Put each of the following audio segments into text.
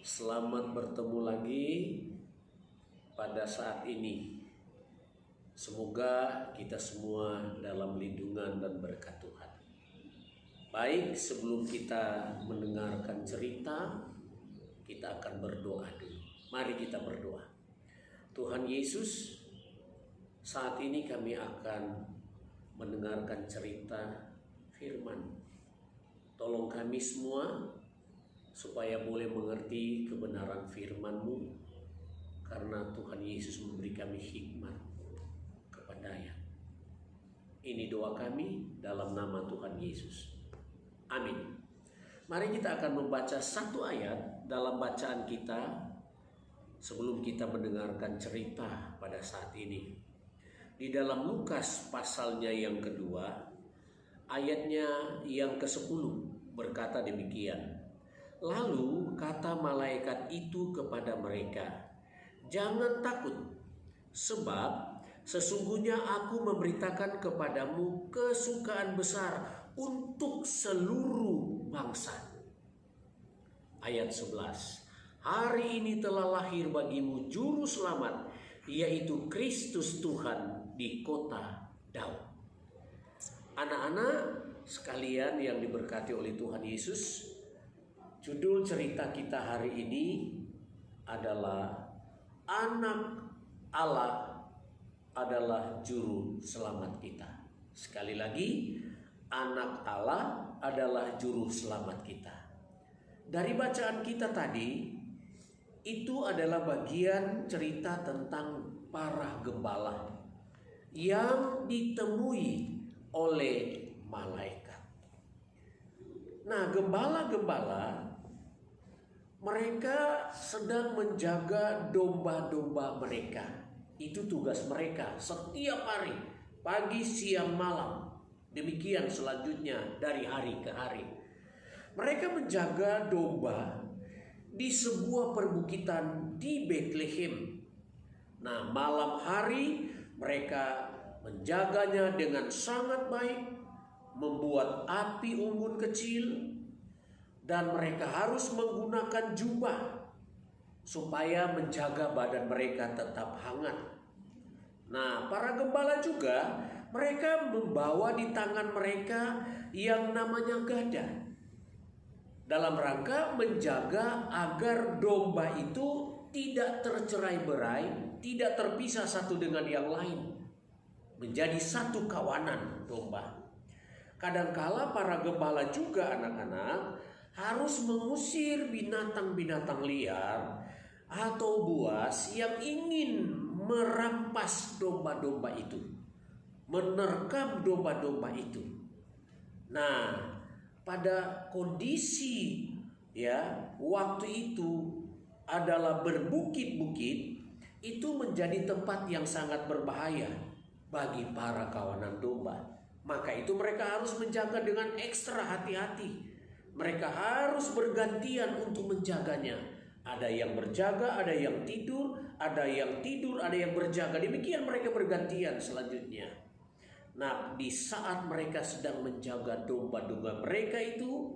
Selamat bertemu lagi pada saat ini. Semoga kita semua dalam lindungan dan berkat Tuhan. Baik, sebelum kita mendengarkan cerita, kita akan berdoa dulu. Mari kita berdoa. Tuhan Yesus, saat ini kami akan mendengarkan cerita firman. Tolong kami semua supaya boleh mengerti kebenaran firman-Mu, karena Tuhan Yesus memberi kami hikmat kepadanya. Ini doa kami dalam nama Tuhan Yesus. Amin. Mari kita akan membaca satu ayat dalam bacaan kita sebelum kita mendengarkan cerita pada saat ini. Di dalam Lukas pasalnya yang kedua, ayatnya yang ke-10 berkata demikian. Lalu kata malaikat itu kepada mereka, "Jangan takut, sebab sesungguhnya aku memberitakan kepadamu kesukaan besar untuk seluruh bangsa." Ayat 11. "Hari ini telah lahir bagimu juru selamat, yaitu Kristus Tuhan di kota Daud." Anak-anak sekalian yang diberkati oleh Tuhan Yesus, judul cerita kita hari ini adalah Anak Allah adalah juru selamat kita. Sekali lagi, Anak Allah adalah juru selamat kita. Dari bacaan kita tadi, itu adalah bagian cerita tentang para gembala yang ditemui oleh malaikat. Nah, gembala-gembala mereka sedang menjaga domba-domba mereka. Itu tugas mereka setiap hari, pagi, siang, malam. Demikian selanjutnya dari hari ke hari. Mereka menjaga domba di sebuah perbukitan di Bethlehem. Nah, malam hari mereka menjaganya dengan sangat baik, membuat api unggun kecil, dan mereka harus menggunakan jubah supaya menjaga badan mereka tetap hangat. Nah, para gembala juga mereka membawa di tangan mereka yang namanya gada, dalam rangka menjaga agar domba itu tidak tercerai-berai, tidak terpisah satu dengan yang lain, menjadi satu kawanan domba. Kadangkala para gembala juga, anak-anak, harus mengusir binatang-binatang liar atau buas yang ingin merampas domba-domba itu, menerkam domba-domba itu. Nah, pada kondisi waktu itu adalah berbukit-bukit, itu menjadi tempat yang sangat berbahaya bagi para kawanan domba. Maka itu mereka harus menjaga dengan ekstra hati-hati. Mereka harus bergantian untuk menjaganya. Ada yang berjaga, ada yang tidur, ada yang tidur, ada yang berjaga. Demikian mereka bergantian selanjutnya. Nah, di saat mereka sedang menjaga domba-domba mereka itu,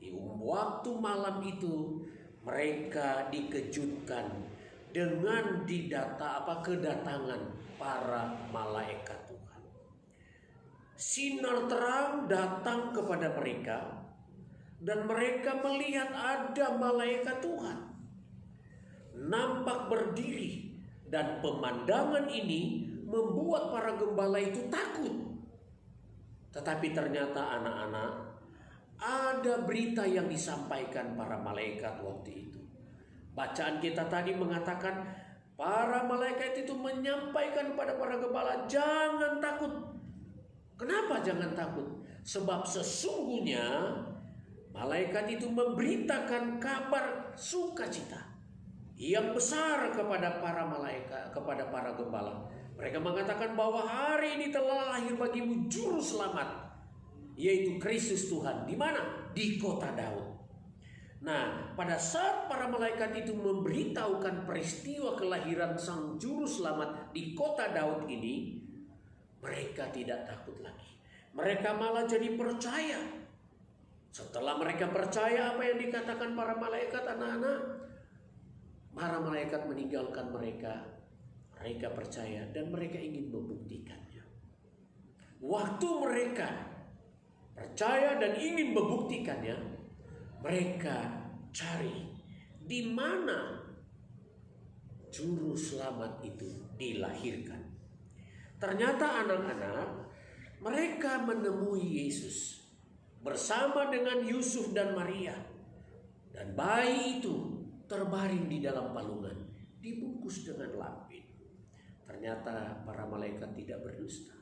di waktu malam itu mereka dikejutkan dengan kedatangan para malaikat Tuhan. Sinar terang datang kepada mereka, dan mereka melihat ada malaikat Tuhan nampak berdiri, dan pemandangan ini membuat para gembala itu takut. Tetapi ternyata, anak-anak, ada berita yang disampaikan para malaikat waktu itu. Bacaan kita tadi mengatakan para malaikat itu menyampaikan kepada para gembala, "Jangan takut." Kenapa jangan takut? Sebab sesungguhnya malaikat itu memberitakan kabar sukacita yang besar kepada para malaikat, kepada para gembala. Mereka mengatakan bahwa hari ini telah lahir bagimu juru selamat, yaitu Kristus Tuhan. Di mana? Di kota Daud. Nah, pada saat para malaikat itu memberitahukan peristiwa kelahiran sang juru selamat di kota Daud ini, mereka tidak takut lagi. Mereka malah jadi percaya. Setelah mereka percaya apa yang dikatakan para malaikat, anak-anak, para malaikat meninggalkan mereka. Mereka percaya dan mereka ingin membuktikannya. Waktu mereka percaya dan ingin membuktikannya, mereka cari di mana juru selamat itu dilahirkan. Ternyata anak-anak, mereka menemui Yesus bersama dengan Yusuf dan Maria. Dan bayi itu terbaring di dalam palungan, dibungkus dengan lampin. Ternyata para malaikat tidak berdusta.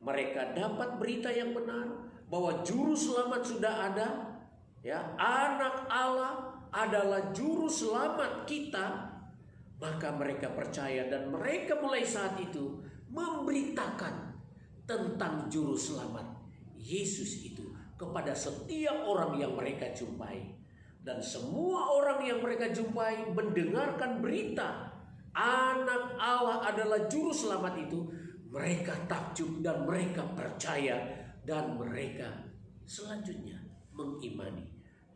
Mereka dapat berita yang benar bahwa juru selamat sudah ada. Ya, anak Allah adalah juru selamat kita. Maka mereka percaya dan mereka mulai saat itu memberitakan tentang juru selamat Yesus itu kepada setiap orang yang mereka jumpai. Dan semua orang yang mereka jumpai mendengarkan berita anak Allah adalah juru selamat itu. Mereka takjub dan mereka percaya. Dan mereka selanjutnya mengimani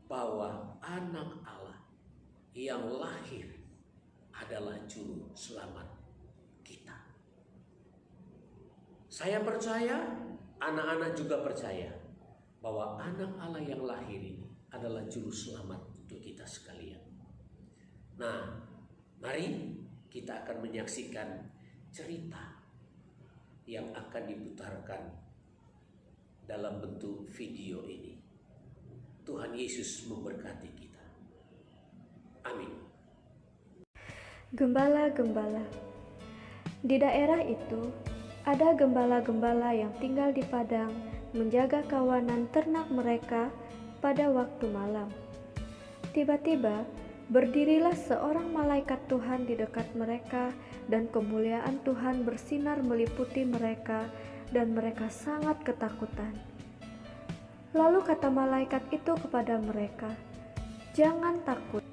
bahwa anak Allah yang lahir adalah juru selamat kita. Saya percaya, anak-anak juga percaya bahwa anak Allah yang lahir ini adalah juru selamat untuk kita sekalian. Nah, mari kita akan menyaksikan cerita yang akan diputarkan dalam bentuk video ini. Tuhan Yesus memberkati kita. Amin. Gembala-gembala. Di daerah itu, ada gembala-gembala yang tinggal di padang menjaga kawanan ternak mereka pada waktu malam. Tiba-tiba, berdirilah seorang malaikat Tuhan di dekat mereka dan kemuliaan Tuhan bersinar meliputi mereka dan mereka sangat ketakutan. Lalu kata malaikat itu kepada mereka, "Jangan takut.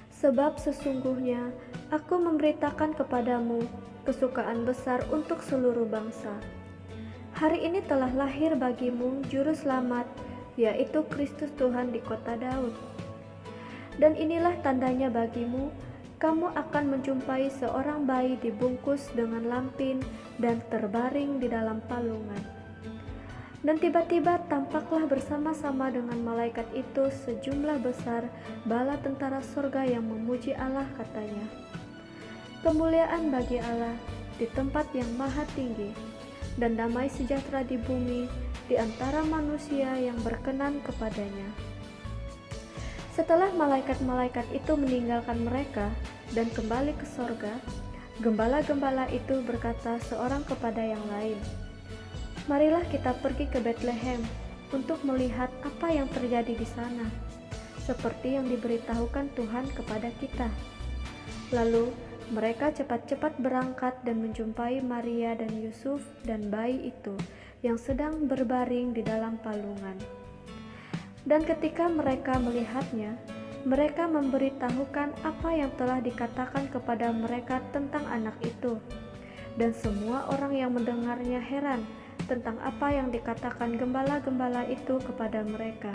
Sebab sesungguhnya aku memberitakan kepadamu kesukaan besar untuk seluruh bangsa. Hari ini telah lahir bagimu juru selamat, yaitu Kristus Tuhan di kota Daud. Dan inilah tandanya bagimu, kamu akan menjumpai seorang bayi dibungkus dengan lampin dan terbaring di dalam palungan." Dan tiba-tiba tampaklah bersama-sama dengan malaikat itu sejumlah besar bala tentara sorga yang memuji Allah, katanya, "Kemuliaan bagi Allah di tempat yang maha tinggi, dan damai sejahtera di bumi di antara manusia yang berkenan kepadanya." Setelah malaikat-malaikat itu meninggalkan mereka dan kembali ke sorga, gembala-gembala itu berkata seorang kepada yang lain, "Marilah kita pergi ke Betlehem untuk melihat apa yang terjadi di sana, seperti yang diberitahukan Tuhan kepada kita." Lalu mereka cepat-cepat berangkat dan menjumpai Maria dan Yusuf dan bayi itu yang sedang berbaring di dalam palungan. Dan ketika mereka melihatnya, mereka memberitahukan apa yang telah dikatakan kepada mereka tentang anak itu. Dan semua orang yang mendengarnya heran tentang apa yang dikatakan gembala-gembala itu kepada mereka.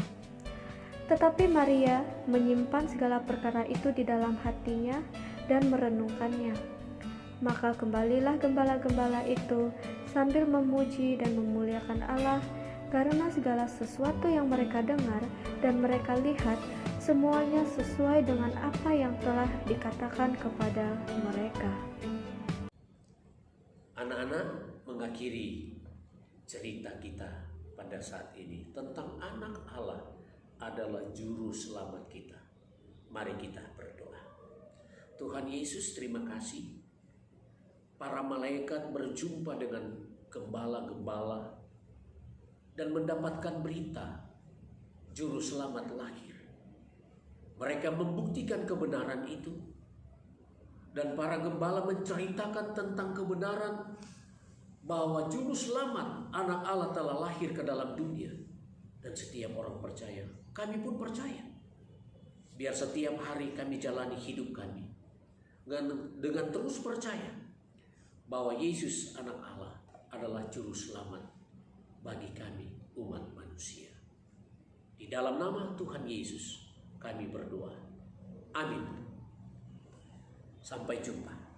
Tetapi Maria menyimpan segala perkara itu di dalam hatinya dan merenungkannya. Maka kembalilah gembala-gembala itu sambil memuji dan memuliakan Allah karena segala sesuatu yang mereka dengar dan mereka lihat semuanya sesuai dengan apa yang telah dikatakan kepada mereka. Anak-anak, mengakhiri cerita kita pada saat ini tentang anak Allah adalah juru selamat kita. Mari kita berdoa. Tuhan Yesus, terima kasih. Para malaikat berjumpa dengan gembala-gembala dan mendapatkan berita juru selamat lahir. Mereka membuktikan kebenaran itu. Dan para gembala menceritakan tentang kebenaran bahwa juru selamat anak Allah telah lahir ke dalam dunia. Dan setiap orang percaya, kami pun percaya. Biar setiap hari kami jalani hidup kami dengan terus percaya bahwa Yesus anak Allah adalah juru selamat bagi kami umat manusia. Di dalam nama Tuhan Yesus kami berdoa. Amin. Sampai jumpa.